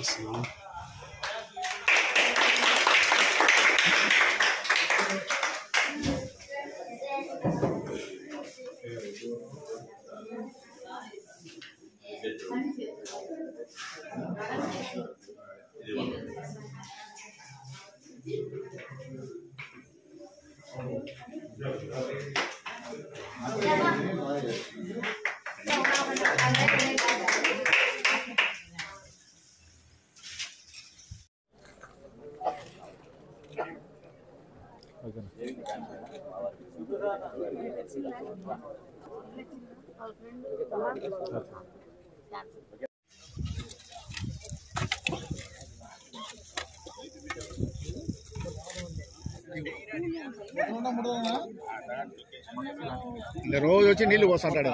ఇస్తున్నాము. రోజు వచ్చి నీళ్ళు పోస్తుంటాడు.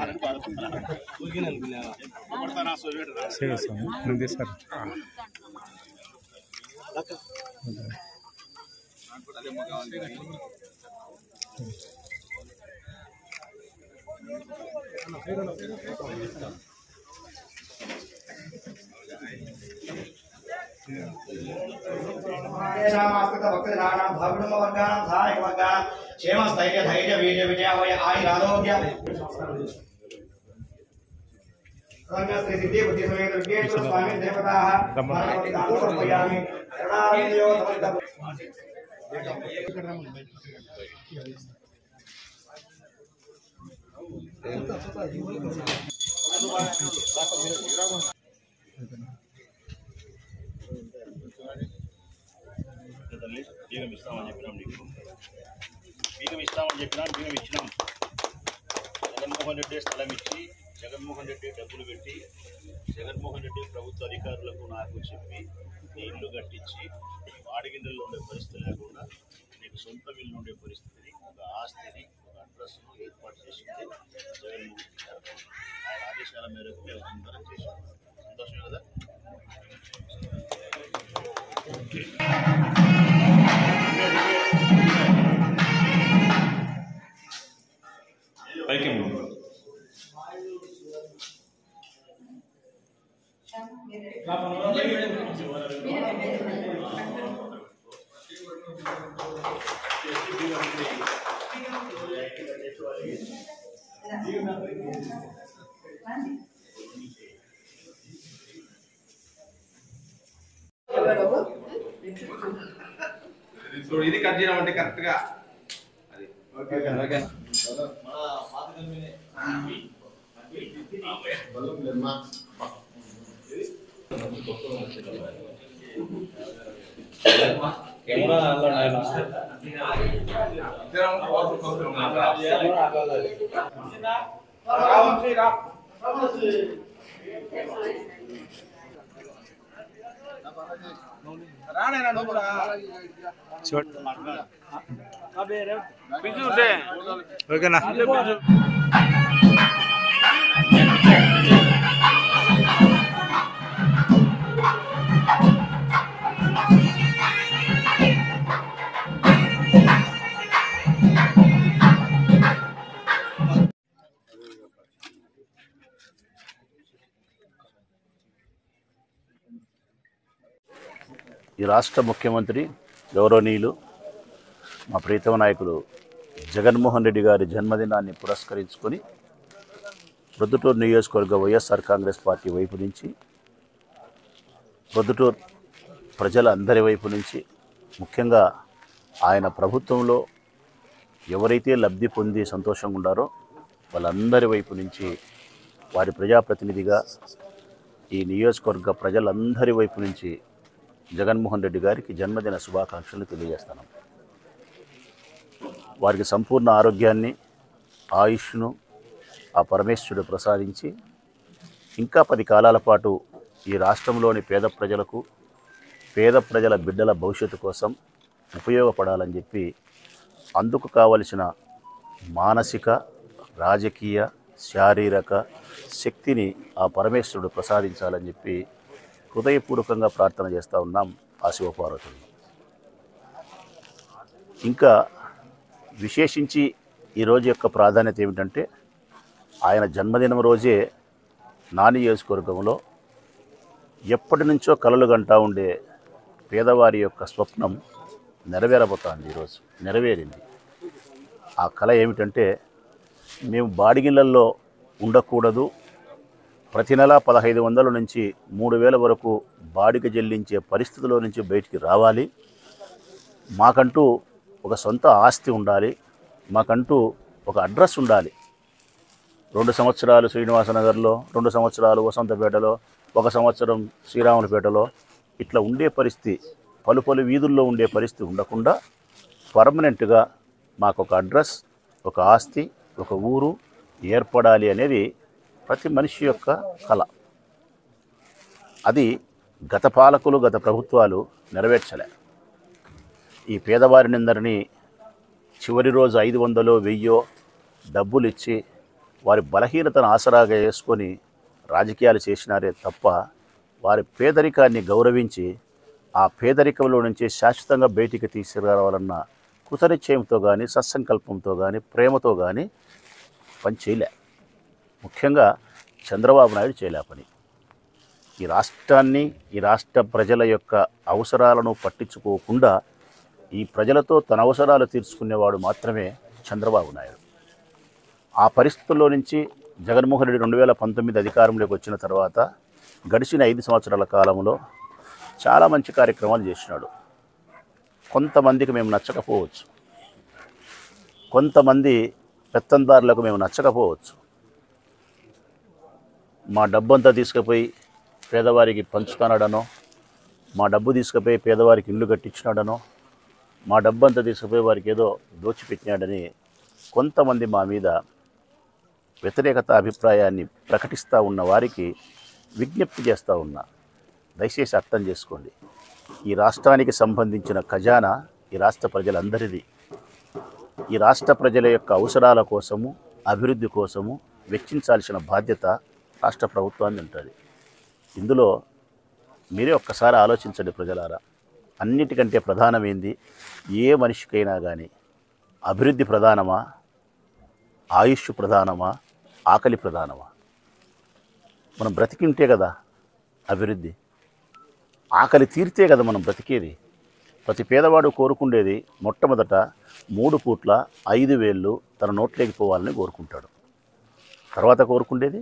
బీగం ఇస్తామని చెప్పినాం, నీకు బీగం ఇస్తామని చెప్పినాం, బీగం ఇచ్చినాం. జగన్మోహన్ రెడ్డి స్థలం ఇచ్చి, జగన్మోహన్ రెడ్డి డబ్బులు పెట్టి, జగన్మోహన్ రెడ్డి ప్రభుత్వ అధికారులకు నాకు చెప్పి నీ ఇల్లు కట్టించి వాడిగిన్నెల్లో ఉండే పరిస్థితి లేకుండా నీకు సొంత ఇల్లు ఉండే పరిస్థితిని, ఒక ఆస్తిని, ఒక అడ్రస్ను ఏర్పాటు చేసింది జగన్మోహన్ రెడ్డి. ఆయన ఆదేశాల మేరకు మేము అందరం చేసాం. సంతోషమే కదా? పైకి ఇది కట్ చేయడం కరెక్ట్ గా ఓకేనా? ఈ రాష్ట్ర ముఖ్యమంత్రి గౌరవనీయులు మా ప్రీతమ నాయకులు జగన్మోహన్ రెడ్డి గారి జన్మదినాన్ని పురస్కరించుకొని ప్రొద్దుటూరు నియోజకవర్గ వైఎస్ఆర్ కాంగ్రెస్ పార్టీ వైపు నుంచి, ప్రొద్దుటూరు ప్రజలందరి వైపు నుంచి, ముఖ్యంగా ఆయన ప్రభుత్వంలో ఎవరైతే లబ్ధి పొంది సంతోషంగా ఉన్నారో వాళ్ళందరి వైపు నుంచి, వారి ప్రజాప్రతినిధిగా ఈ నియోజకవర్గ ప్రజలందరి వైపు నుంచి జగన్మోహన్ రెడ్డి గారికి జన్మదిన శుభాకాంక్షలు తెలియజేస్తున్నాం. వారికి సంపూర్ణ ఆరోగ్యాన్ని, ఆయుష్ను ఆ పరమేశ్వరుడు ప్రసాదించి ఇంకా 10 కాలాల పాటు ఈ రాష్ట్రంలోని పేద ప్రజలకు, పేద ప్రజల బిడ్డల భవిష్యత్తు కోసం ఉపయోగపడాలని చెప్పి, అందుకు కావలసిన మానసిక, రాజకీయ, శారీరక శక్తిని ఆ పరమేశ్వరుడు ప్రసాదించాలని చెప్పి హృదయపూర్వకంగా ప్రార్థన చేస్తూ ఉన్నాం ఆ శివపార్వతులు. ఇంకా విశేషించి ఈరోజు యొక్క ప్రాధాన్యత ఏమిటంటే, ఆయన జన్మదినం రోజే నా నియోజకవర్గంలో ఎప్పటి నుంచో కలలు గంటా ఉండే పేదవారి యొక్క స్వప్నం నెరవేరబోతోంది. ఈరోజు నెరవేరింది. ఆ కళ ఏమిటంటే, మేము బాడిగిళ్ళల్లో ఉండకూడదు, ప్రతి నెల 1500 నుంచి 3000 వరకు బాడిగ చెల్లించే పరిస్థితిలో నుంచి బయటికి రావాలి, మాకంటూ ఒక సొంత ఆస్తి ఉండాలి, మాకంటూ ఒక అడ్రస్ ఉండాలి. 2 సంవత్సరాలు శ్రీనివాసనగర్లో, 2 సంవత్సరాలు వసంతపేటలో, 1 సంవత్సరం శ్రీరాములపేటలో ఇట్లా ఉండే పరిస్థితి, పలు పలు వీధుల్లో ఉండే పరిస్థితి ఉండకుండా పర్మనెంట్గా మాకు ఒక అడ్రస్, ఒక ఆస్తి, ఒక ఊరు ఏర్పడాలి అనేది ప్రతి మనిషి యొక్క కళ. అది గత పాలకులు, గత ప్రభుత్వాలు నెరవేర్చలే. ఈ పేదవారినందరినీ చివరి రోజు 500 1000 డబ్బులు ఇచ్చి వారి బలహీనతను ఆసరాగా వేసుకొని రాజకీయాలు చేసినారే తప్ప, వారి పేదరికాన్ని గౌరవించి ఆ పేదరికంలో నుంచి శాశ్వతంగా బయటికి తీసుకురావాలన్న కృతనిశ్చయంతో కానీ, సత్సంకల్పంతో కానీ, ప్రేమతో కానీ పని చేయలే. ముఖ్యంగా చంద్రబాబు నాయుడు చేయలే పని. ఈ రాష్ట్రాన్ని, ఈ రాష్ట్ర ప్రజల యొక్క అవసరాలను పట్టించుకోకుండా ఈ ప్రజలతో తన అవసరాలు తీర్చుకునేవాడు మాత్రమే చంద్రబాబు నాయుడు. ఆ పరిస్థితుల్లో నుంచి జగన్మోహన్ రెడ్డి 2019 అధికారంలోకి వచ్చిన తర్వాత గడిచిన 5 సంవత్సరాల కాలంలో చాలా మంచి కార్యక్రమాలు చేసినాడు. కొంతమందికి మేము నచ్చకపోవచ్చు, కొంతమంది పెత్తందారులకు మేము నచ్చకపోవచ్చు. మా డబ్బంతా తీసుకుపోయి పేదవారికి పంచుతానడనో, మా డబ్బు తీసుకుపోయి పేదవారికి ఇల్లు కట్టించినాడనో, మా డబ్బంతా తీసుకుపోయి వారికి ఏదో దోచిపెట్టినాడని కొంతమంది మా మీద వ్యతిరేకత అభిప్రాయాన్ని ప్రకటిస్తూ ఉన్న వారికి విజ్ఞప్తి చేస్తూ ఉన్నా, దయచేసి అర్థం చేసుకోండి. ఈ రాష్ట్రానికి సంబంధించిన ఖజానా ఈ రాష్ట్ర ప్రజలందరిది. ఈ రాష్ట్ర ప్రజల యొక్క అవసరాల కోసము, అభివృద్ధి కోసము వెచ్చించాల్సిన బాధ్యత రాష్ట్ర ప్రభుత్వాన్ని ఉంటుంది. ఇందులో మీరే ఒక్కసారి ఆలోచించండి ప్రజలారా. అన్నిటికంటే ప్రధానమైంది, ఏ మనిషికైనా కానీ అభివృద్ధి ప్రధానమా, ఆయుష్ ప్రధానమా, ఆకలి ప్రధానమా? మనం బ్రతికింటే కదా అభివృద్ధి, ఆకలి తీరితే కదా మనం బ్రతికేది. ప్రతి పేదవాడు కోరుకుండేది మొట్టమొదట 3 పూట్ల 5000 తన నోట్లోకి పోవాలని కోరుకుంటాడు. తర్వాత కోరుకుండేది,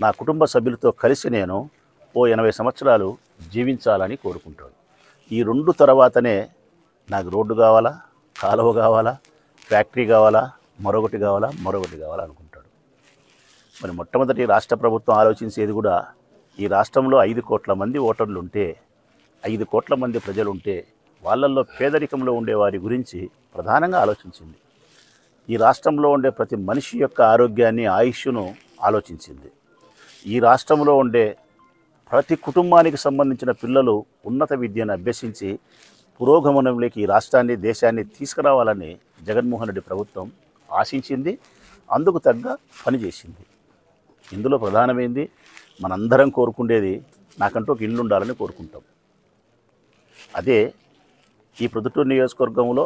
నా కుటుంబ సభ్యులతో కలిసి నేను 80 సంవత్సరాలు జీవించాలని కోరుకుంటాడు. ఈ 2 తర్వాతనే నాకు రోడ్డు కావాలా, కాలువ కావాలా, ఫ్యాక్టరీ కావాలా, మరొకటి కావాలా అనుకుంటాడు. మరి మొట్టమొదటి రాష్ట్ర ప్రభుత్వం ఆలోచించేది కూడా, ఈ రాష్ట్రంలో 5 కోట్ల మంది ఓటర్లు ఉంటే, 5 కోట్ల మంది ప్రజలుంటే వాళ్ళల్లో పేదరికంలో ఉండే వారి గురించి ప్రధానంగా ఆలోచించింది. ఈ రాష్ట్రంలో ఉండే ప్రతి మనిషి యొక్క ఆరోగ్యాన్ని, ఆయుష్ను ఆలోచించింది. ఈ రాష్ట్రంలో ఉండే ప్రతి కుటుంబానికి సంబంధించిన పిల్లలు ఉన్నత విద్యను అభ్యసించి పురోగమనంలోకి ఈ రాష్ట్రాన్ని, దేశాన్ని తీసుకురావాలని జగన్మోహన్ రెడ్డి ప్రభుత్వం ఆశించింది. అందుకు తగ్గ పనిచేసింది. ఇందులో ప్రధానమైంది, మనందరం కోరుకుండేది నాకంటూ ఒక ఇల్లు ఉండాలని కోరుకుంటాం. అదే ఈ ప్రొద్దుటూరు నియోజకవర్గంలో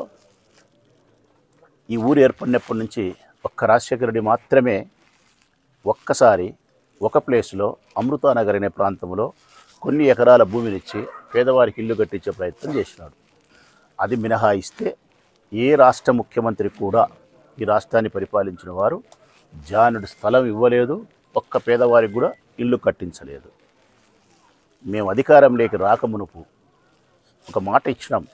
ఈ ఊరు ఏర్పడినప్పటి నుంచి ఒక్క రాజశేఖర రెడ్డి మాత్రమే ఒక్కసారి ఒక ప్లేస్లో అమృతానగర్ అనే ప్రాంతంలో కొన్ని ఎకరాల భూమినిచ్చి పేదవారికి ఇల్లు కట్టించే ప్రయత్నం చేసినాడు. అది మినహాయిస్తే ఏ రాష్ట్ర ముఖ్యమంత్రి కూడా ఈ రాష్ట్రాన్ని పరిపాలించిన వారు జానుడి స్థలం ఇవ్వలేదు, ఒక్క పేదవారికి కూడా ఇల్లు కట్టించలేదు. మేము అధికారంలోకి రాకమునుపు ఒక మాట ఇచ్చినాం,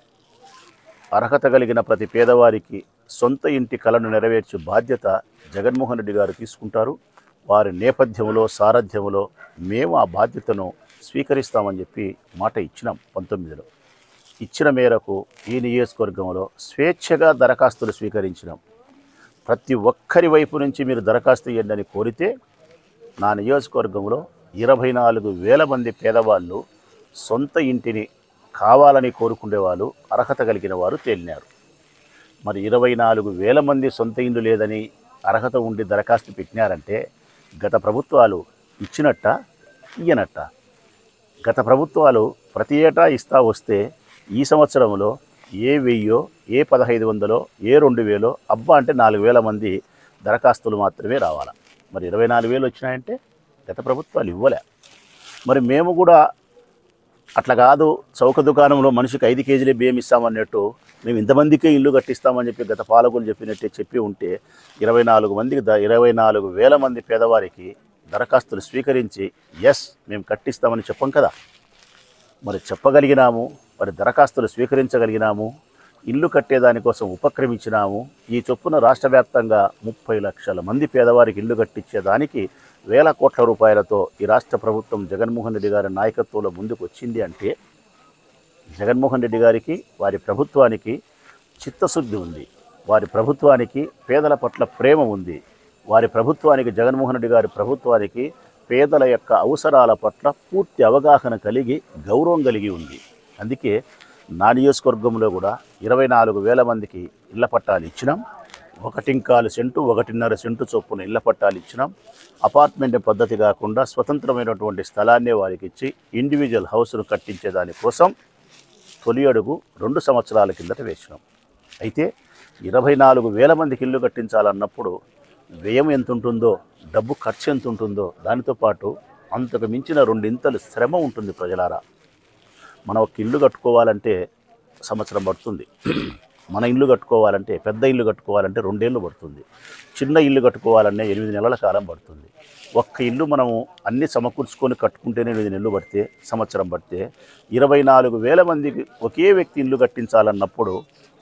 అర్హత కలిగిన ప్రతి పేదవారికి సొంత ఇంటి కలను నెరవేర్చే బాధ్యత జగన్మోహన్ రెడ్డి గారు తీసుకుంటారు. వారి నేపథ్యంలో, సారథ్యంలో మేము ఆ బాధ్యతను స్వీకరిస్తామని చెప్పి మాట ఇచ్చినాం 19లో. ఇచ్చిన మేరకు ఈ నియోజకవర్గంలో స్వేచ్ఛగా దరఖాస్తులు స్వీకరించినాం. ప్రతి ఒక్కరి వైపు నుంచి మీరు దరఖాస్తు ఇవ్వండి అని కోరితే నా నియోజకవర్గంలో 24,000 మంది పేదవాళ్ళు సొంత ఇంటిని కావాలని కోరుకునే వాళ్ళు, అర్హత కలిగిన వారు తేలినారు. మరి 24,000 మంది సొంత ఇల్లు లేదని అర్హత ఉండి దరఖాస్తు పెట్టినారంటే గత ప్రభుత్వాలు ఇచ్చినట్ట, ఇయ్యనట్ట? గత ప్రభుత్వాలు ప్రతి ఏటా ఇస్తా వస్తే ఈ సంవత్సరంలో ఏ 1000, ఏ 1500, ఏ 2000, అబ్బా అంటే 4,000 మంది దరఖాస్తులు మాత్రమే రావాలా. మరి 24,000 వచ్చినాయంటే గత ప్రభుత్వాలు ఇవ్వలే. మరి మేము కూడా అట్లా కాదు, చౌక దుకాణంలో మనిషికి 5 కేజీలే బియ్యం ఇస్తామన్నట్టు మేము ఇంతమందికే ఇల్లు కట్టిస్తామని చెప్పి గత పాలకులు చెప్పినట్టే చెప్పి ఉంటే 24,000 మంది పేదవారికి దరఖాస్తులు స్వీకరించి ఎస్ మేము కట్టిస్తామని చెప్పం కదా. మరి చెప్పగలిగినాము, మరి దరఖాస్తులు స్వీకరించగలిగినాము, ఇల్లు కట్టేదానికోసం ఉపక్రమించినాము. ఈ చొప్పున రాష్ట్ర వ్యాప్తంగా 30 లక్షల మంది పేదవారికి ఇల్లు కట్టించేదానికి వేల కోట్ల రూపాయలతో ఈ రాష్ట్ర ప్రభుత్వం జగన్మోహన్ రెడ్డి గారి నాయకత్వంలో ముందుకు వచ్చింది అంటే జగన్మోహన్ రెడ్డి గారికి, వారి ప్రభుత్వానికి చిత్తశుద్ధి ఉంది, వారి ప్రభుత్వానికి పేదల పట్ల ప్రేమ ఉంది, వారి ప్రభుత్వానికి, జగన్మోహన్ రెడ్డి గారి ప్రభుత్వానికి పేదల యొక్క అవసరాల పట్ల పూర్తి అవగాహన కలిగి, గౌరవం కలిగి ఉంది. అందుకే నా నియోజకవర్గంలో కూడా 24,000 మందికి ఇళ్ల పట్టాలు ఇచ్చినాం. 1.25 సెంటు 1.5 సెంటు చొప్పున ఇళ్ల పట్టాలు ఇచ్చినాం. అపార్ట్మెంట్ పద్ధతి కాకుండా స్వతంత్రమైనటువంటి స్థలాన్నే వారికి ఇచ్చి ఇండివిజువల్ హౌస్ను కట్టించే దానికోసం తొలి అడుగు 2 సంవత్సరాల కిందట వేసినాం. అయితే 24,000 మందికి ఇల్లు కట్టించాలన్నప్పుడు వ్యయం ఎంత ఉంటుందో, డబ్బు ఖర్చు ఎంత ఉంటుందో, దానితో పాటు అంతకు మించిన 2 ఇంతలు శ్రమ ఉంటుంది ప్రజలారా. మనం ఒక ఇల్లు కట్టుకోవాలంటే సంవత్సరం పడుతుంది. మన ఇల్లు కట్టుకోవాలంటే, పెద్ద ఇల్లు కట్టుకోవాలంటే 2 ఏళ్ళు పడుతుంది. చిన్న ఇల్లు కట్టుకోవాలనే 8 నెలల కాలం పడుతుంది. ఒక్క ఇల్లు మనము అన్ని సమకూర్చుకొని కట్టుకుంటేనే 8 నెలలు పడితే, సంవత్సరం పడితే 24,000 మందికి ఒకే వ్యక్తి ఇల్లు కట్టించాలన్నప్పుడు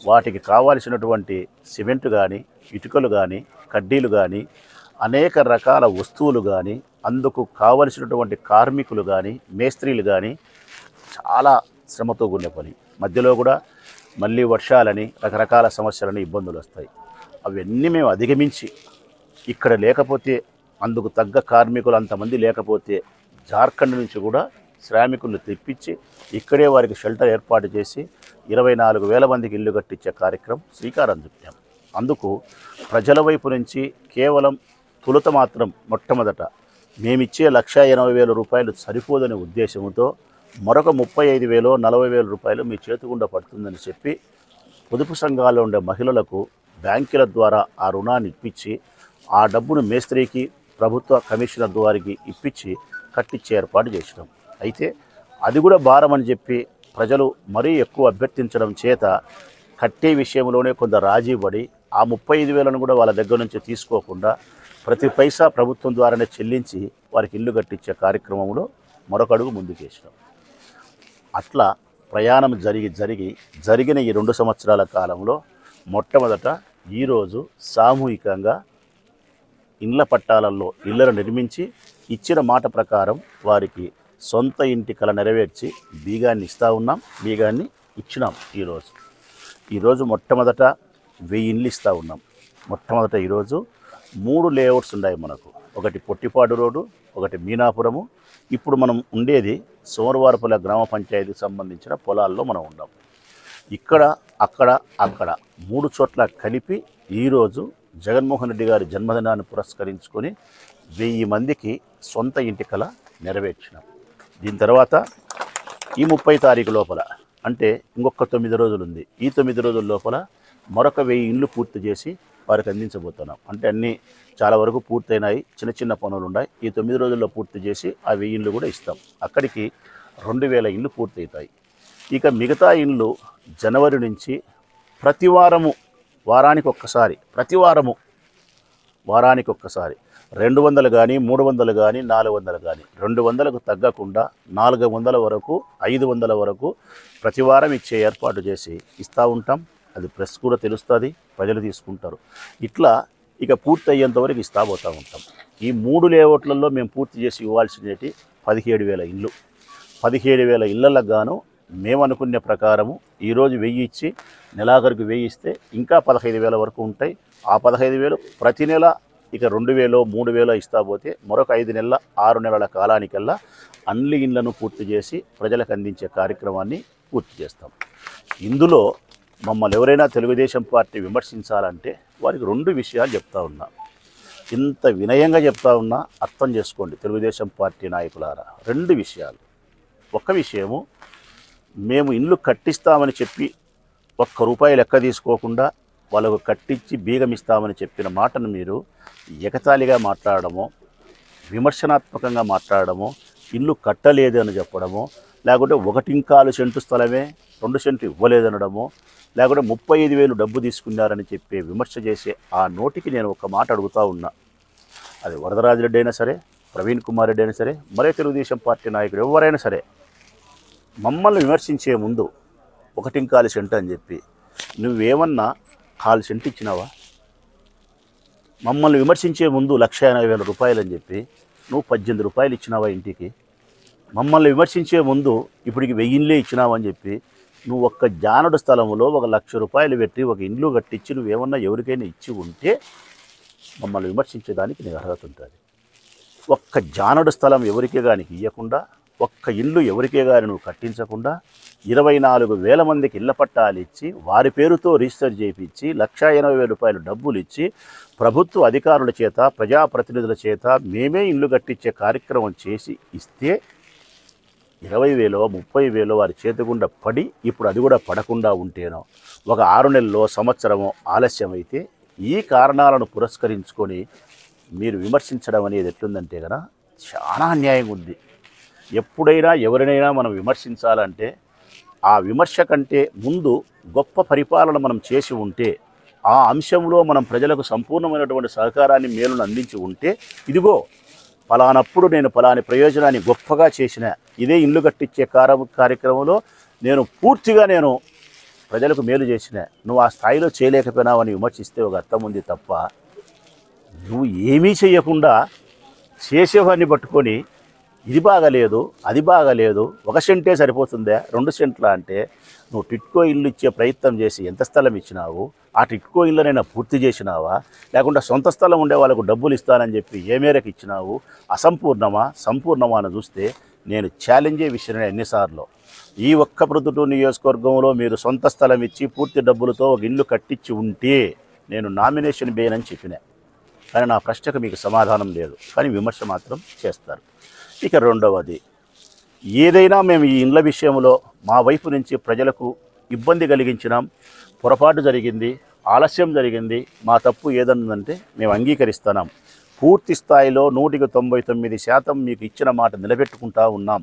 వాటికి కావాల్సినటువంటి సిమెంట్ కానీ, ఇటుకలు కానీ, కడ్డీలు కానీ, అనేక రకాల వస్తువులు కానీ, అందుకు కావలసినటువంటి కార్మికులు కానీ, మేస్త్రీలు కానీ చాలా శ్రమతో కూడిన పని. మధ్యలో కూడా మళ్ళీ వర్షాలని, రకరకాల సమస్యలని, ఇబ్బందులు వస్తాయి. అవన్నీ మేము అధిగమించి ఇక్కడ లేకపోతే, అందుకు తగ్గ కార్మికులు అంతమంది లేకపోతే జార్ఖండ్ నుంచి కూడా శ్రామికులను తెప్పించి ఇక్కడే వారికి షెల్టర్ ఏర్పాటు చేసి 24,000 మందికి ఇల్లు కట్టించే కార్యక్రమం శ్రీకారం చుట్టాం. అందుకు ప్రజల వైపు నుంచి కేవలం తొలుత మాత్రం మొట్టమొదట మేమిచ్చే 1,80,000 రూపాయలు సరిపోదనే ఉద్దేశంతో మరొక 35,000 40,000 రూపాయలు మీ చేతిగుండా పడుతుందని చెప్పి పొదుపు సంఘాల్లో ఉండే మహిళలకు బ్యాంకుల ద్వారా ఆ రుణాన్ని ఇప్పించి ఆ డబ్బును మేస్త్రికి, ప్రభుత్వ కమిషనర్ ద్వారికి ఇప్పించి కట్టించే ఏర్పాటు చేసినాం. అయితే అది కూడా భారం అని చెప్పి ప్రజలు మరీ ఎక్కువ అభ్యర్థించడం చేత కట్టే విషయంలోనే కొంత రాజీ పడి ఆ 35,000ను కూడా వాళ్ళ దగ్గర నుంచి తీసుకోకుండా ప్రతి పైసా ప్రభుత్వం ద్వారానే చెల్లించి వారికి ఇల్లు కట్టించే కార్యక్రమంలో మరొక అడుగు ముందుకేసినాం. అట్లా ప్రయాణం జరిగిన ఈ 2 సంవత్సరాల కాలంలో మొట్టమొదట ఈరోజు సామూహికంగా ఇళ్ల పట్టాలలో ఇళ్లను నిర్మించి ఇచ్చిన మాట ప్రకారం వారికి సొంత ఇంటి కల నెరవేర్చి బీగాన్ని ఇస్తూ ఉన్నాం. బీగాన్ని ఇచ్చినాం. ఈరోజు మొట్టమొదట 1000 ఇండ్లు ఇస్తూ ఉన్నాం. మొట్టమొదట ఈరోజు 3 లేఅవుట్స్ ఉన్నాయి మనకు. ఒకటి పొట్టిపాడు రోడ్డు, ఒకటి మీనాపురము. ఇప్పుడు మనం ఉండేది సోమవారపల్లి గ్రామ పంచాయతీకి సంబంధించిన పొలాల్లో మనం ఉన్నాం. ఇక్కడ, అక్కడ, 3 చోట్ల కలిపి ఈరోజు జగన్మోహన్ రెడ్డి గారి జన్మదినాన్ని పురస్కరించుకొని 1000 మందికి సొంత ఇంటి కల నెరవేర్చినాం. దీని తర్వాత ఈ 30 తారీఖు లోపల, అంటే ఇంకొక 9 రోజులు ఉంది. ఈ 9 రోజుల లోపల మరొక 1000 ఇండ్లు పూర్తి చేసి వారికి అందించబోతున్నాం. అంటే అన్నీ చాలా వరకు పూర్తయినాయి, చిన్న చిన్న పనులు ఉన్నాయి. ఈ 9 రోజుల్లో పూర్తి చేసి ఆ 1000 ఇండ్లు కూడా ఇస్తాం. అక్కడికి 2,000 ఇండ్లు పూర్తవుతాయి. ఇక మిగతా ఇండ్లు జనవరి నుంచి ప్రతి వారము, వారానికి ఒక్కసారి 200 కానీ, 300 కానీ, 400 కానీ, 200కు తగ్గకుండా 400 వరకు, 500 వరకు ప్రతి వారం ఇచ్చే ఏర్పాటు చేసి ఇస్తూ ఉంటాం. అది ప్రెస్ కూడా తెలుస్తుంది, ప్రజలు తీసుకుంటారు. ఇట్లా ఇక పూర్తి అయ్యేంత వరకు ఇస్తూ పోతూ ఉంటాం. ఈ 3 లేఅవుట్లలో మేము పూర్తి చేసి ఇవ్వాల్సినవి 17,000 ఇళ్ళు. 17,000 ఇళ్లకు గాను మేము అనుకునే ప్రకారము ఈరోజు 1000 ఇచ్చి నెలాఖరికి 1000 ఇస్తే ఇంకా 15,000 వరకు ఉంటాయి. ఆ 15,000 ప్రతి నెల ఇక 2,000 3,000 ఇస్తా పోతే మరొక 5 నెలల 6 నెలల కాలానికల్లా అన్ని ఇండ్లను పూర్తి చేసి ప్రజలకు అందించే కార్యక్రమాన్ని పూర్తి చేస్తాం. ఇందులో మమ్మల్ని ఎవరైనా తెలుగుదేశం పార్టీ విమర్శించాలంటే వారికి 2 విషయాలు చెప్తా ఉన్నా. ఇంత వినయంగా చెప్తా ఉన్నా అర్థం చేసుకోండి తెలుగుదేశం పార్టీ నాయకులారా. 2 విషయాలు. ఒక విషయము, మేము ఇల్లు కట్టిస్తామని చెప్పి ₹1 లెక్క తీసుకోకుండా వాళ్ళకు కట్టించి బీగమిస్తామని చెప్పిన మాటను మీరు ఎగతాళిగా మాట్లాడడమో, విమర్శనాత్మకంగా మాట్లాడడమో ఇల్లు కట్టలేదు అని చెప్పడము, లేకుంటే 1.25 సెంటు స్థలమే 2 సెంట్లు ఇవ్వలేదనడము, లేకుంటే 35,000 డబ్బు తీసుకున్నారని చెప్పి విమర్శ చేసే ఆ నోటికి నేను ఒక మాట అడుగుతూ ఉన్నా. అది వరదరాజిరెడ్డి అయినా సరే, ప్రవీణ్ కుమార్ రెడ్డి అయినా సరే, మరే తెలుగుదేశం పార్టీ నాయకుడు ఎవరైనా సరే, మమ్మల్ని విమర్శించే ముందు 1.25 సెంటు అని చెప్పి నువ్వేమన్నా 1/4 సెంటు ఇచ్చినావా? మమ్మల్ని విమర్శించే ముందు 1,80,000 రూపాయలు అని చెప్పి నువ్వు 18 రూపాయలు ఇచ్చినావా ఇంటికి? మమ్మల్ని విమర్శించే ముందు ఇప్పటికి 1000 ఇచ్చినావని చెప్పి నువ్వు ఒక్క జానడు స్థలంలో 1,00,000 రూపాయలు పెట్టి ఒక ఇండ్లు కట్టించి నువ్వేమన్నా ఎవరికైనా ఇచ్చి ఉంటే మమ్మల్ని విమర్శించేదానికి నీకు అర్హత ఉంటుంది. ఒక్క జానడు స్థలం ఎవరికే కానీ ఇవ్వకుండా, ఒక్క ఇల్లు ఎవరికే కానీ నువ్వు కట్టించకుండా 24,000 మందికి ఇళ్ల పట్టాలు ఇచ్చి వారి పేరుతో రిజిస్టర్ చేయించి 1,80,000 రూపాయలు డబ్బులు ఇచ్చి ప్రభుత్వ అధికారుల చేత, ప్రజాప్రతినిధుల చేత మేమే ఇల్లు కట్టించే కార్యక్రమం చేసి ఇస్తే 20,000 30,000 వారి చేతిగుండా పడి ఇప్పుడు అది కూడా పడకుండా ఉంటేనో, ఒక 6 నెలల్లో సంవత్సరమో ఆలస్యమైతే ఈ కారణాలను పురస్కరించుకొని మీరు విమర్శించడం అనేది ఎట్లుందంటే కదా చాలా అన్యాయంగా ఉంది. ఎప్పుడైనా ఎవరినైనా మనం విమర్శించాలంటే ఆ విమర్శ కంటే ముందు గొప్ప పరిపాలన మనం చేసి ఉంటే, ఆ అంశంలో మనం ప్రజలకు సంపూర్ణమైనటువంటి సహకారాన్ని మేలును అందించి ఉంటే, ఇదిగో పలానప్పుడు నేను పలాని ప్రయోజనాన్ని గొప్పగా చేసిన, ఇదే ఇల్లు కట్టించే కార్యక్రమంలో నేను పూర్తిగా ప్రజలకు మేలు చేసిన, నువ్వు ఆ స్థాయిలో చేయలేకపోయినావని విమర్శిస్తే ఒక అర్థం ఉంది తప్ప, నువ్వు ఏమీ చేయకుండా చేసేవాడిని పట్టుకొని ఇది బాగలేదు అది బాగలేదు 1 సెంటే సరిపోతుందా 2 సెంట్లా అంటే, నువ్వు టిట్కో ఇల్లు ఇచ్చే ప్రయత్నం చేసి ఎంత స్థలం ఇచ్చినావు? ఆ టిట్కో ఇళ్ళనైనా పూర్తి చేసినావా? లేకుంటే సొంత స్థలం ఉండే వాళ్ళకు డబ్బులు ఇస్తానని చెప్పి ఏ మేరకు ఇచ్చినావు? అసంపూర్ణమా సంపూర్ణమా అని చూస్తే నేను ఛాలెంజే విషయం ఎన్నిసార్లు. ఈ ఒక్క ప్రొద్దుటూరు నియోజకవర్గంలో మీరు సొంత స్థలం ఇచ్చి పూర్తి డబ్బులతో ఒక ఇల్లు కట్టించి ఉంటే నేను నామినేషన్ వేయనని చెప్పిన, కానీ నా ప్రశ్నకు మీకు సమాధానం లేదు, కానీ విమర్శ మాత్రం చేస్తారు. ఇక రెండవది, ఏదైనా మేము ఈ ఇండ్ల విషయంలో మా వైపు నుంచి ప్రజలకు ఇబ్బంది కలిగించినాం, పొరపాటు జరిగింది, ఆలస్యం జరిగింది, మా తప్పు ఏదన్నదంటే మేము అంగీకరిస్తున్నాం. పూర్తి స్థాయిలో 199% మీకు ఇచ్చిన మాట నిలబెట్టుకుంటా ఉన్నాం.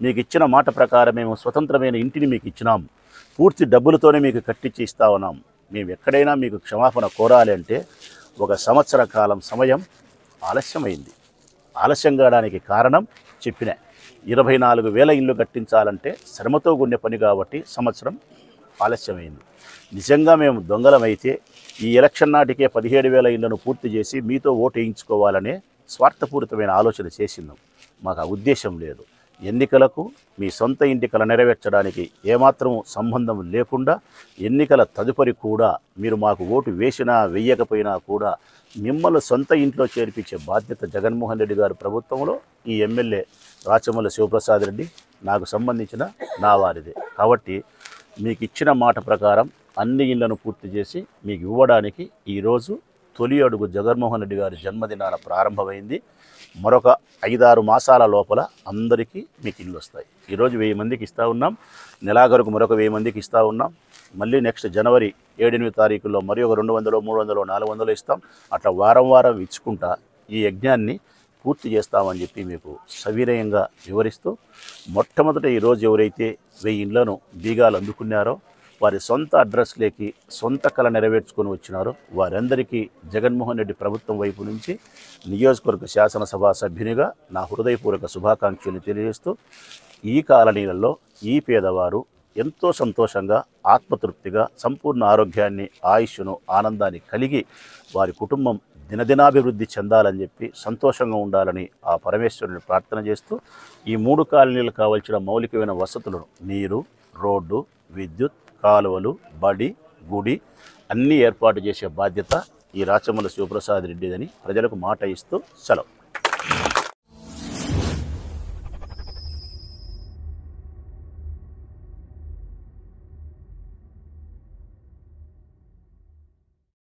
మీకు ఇచ్చిన మాట ప్రకారం మేము స్వతంత్రమైన ఇంటిని మీకు ఇచ్చినాం, పూర్తి డబ్బులతోనే మీకు కట్టించి ఇస్తా ఉన్నాం. మేము ఎక్కడైనా మీకు క్షమాపణ కోరాలి అంటే 1 సంవత్సర కాలం సమయం ఆలస్యమైంది. ఆలస్యం కావడానికి కారణం చెప్పిన 24,000 ఇల్లు కట్టించాలంటే శ్రమతో కూడిన పని కాబట్టి సంవత్సరం ఆలస్యమైంది. నిజంగా మేము దొంగలమైతే ఈ ఎలక్షన్ నాటికే 17,000 ఇళ్లను పూర్తి చేసి మీతో ఓటు వేయించుకోవాలనే స్వార్థపూరితమైన ఆలోచన చేసినాం. మాకు ఆ ఉద్దేశం లేదు. ఎన్నికలకు మీ సొంత ఇంటి కల నెరవేర్చడానికి ఏమాత్రం సంబంధం లేకుండా ఎన్నికల తదుపరి కూడా మీరు మాకు ఓటు వేసినా వేయకపోయినా కూడా మిమ్మల్ని సొంత ఇంట్లో చేర్పించే బాధ్యత జగన్మోహన్ రెడ్డి గారి ప్రభుత్వంలో ఈ ఎమ్మెల్యే రాచమల్లి శివప్రసాద్ రెడ్డి నాకు సంబంధించిన నా వారిదే. కాబట్టి మీకు ఇచ్చిన మాట ప్రకారం అన్ని ఇళ్లను పూర్తి చేసి మీకు ఇవ్వడానికి ఈరోజు తొలి అడుగు జగన్మోహన్ రెడ్డి గారి జన్మదినాన ప్రారంభమైంది. మరొక 5-6 మాసాల లోపల అందరికీ మీకు ఇల్లు వస్తాయి. ఈరోజు 1000 మందికి ఇస్తూ ఉన్నాం, నెలాఖరుకు మరొక 1000 మందికి ఇస్తూ ఉన్నాం. మళ్ళీ నెక్స్ట్ జనవరి 7-8 తారీఖుల్లో మరి ఒక 200, 300, 400 ఇస్తాం. అట్లా వారం వారం ఇచ్చుకుంటా ఈ యజ్ఞాన్ని పూర్తి చేస్తామని చెప్పి మీకు సవినయంగా వివరిస్తూ, మొట్టమొదట ఈరోజు ఎవరైతే 1000 ఇళ్లను బీగాలు అందుకున్నారో వారి సొంత అడ్రస్లేకి సొంత కళ నెరవేర్చుకొని వచ్చినారో వారందరికీ జగన్మోహన్ రెడ్డి ప్రభుత్వం వైపు నుంచి నియోజకవర్గ శాసనసభ సభ్యునిగా నా హృదయపూర్వక శుభాకాంక్షలు తెలియజేస్తూ, ఈ కాలనీలలో ఈ పేదవారు ఎంతో సంతోషంగా, ఆత్మతృప్తిగా, సంపూర్ణ ఆరోగ్యాన్ని, ఆయుష్ను, ఆనందాన్ని కలిగి వారి కుటుంబం దినదినాభివృద్ధి చెందాలని చెప్పి సంతోషంగా ఉండాలని ఆ పరమేశ్వరుని ప్రార్థన చేస్తూ, ఈ 3 కాలనీలకు కావాల్సిన మౌలికమైన వసతులను నీరు, రోడ్డు, విద్యుత్, కాలువలు, బడి, గుడి అన్నీ ఏర్పాటు చేసే బాధ్యత ఈ రాచమల్లి శివప్రసాద్ రెడ్డిదని ప్రజలకు మాట ఇస్తూ సెలవు.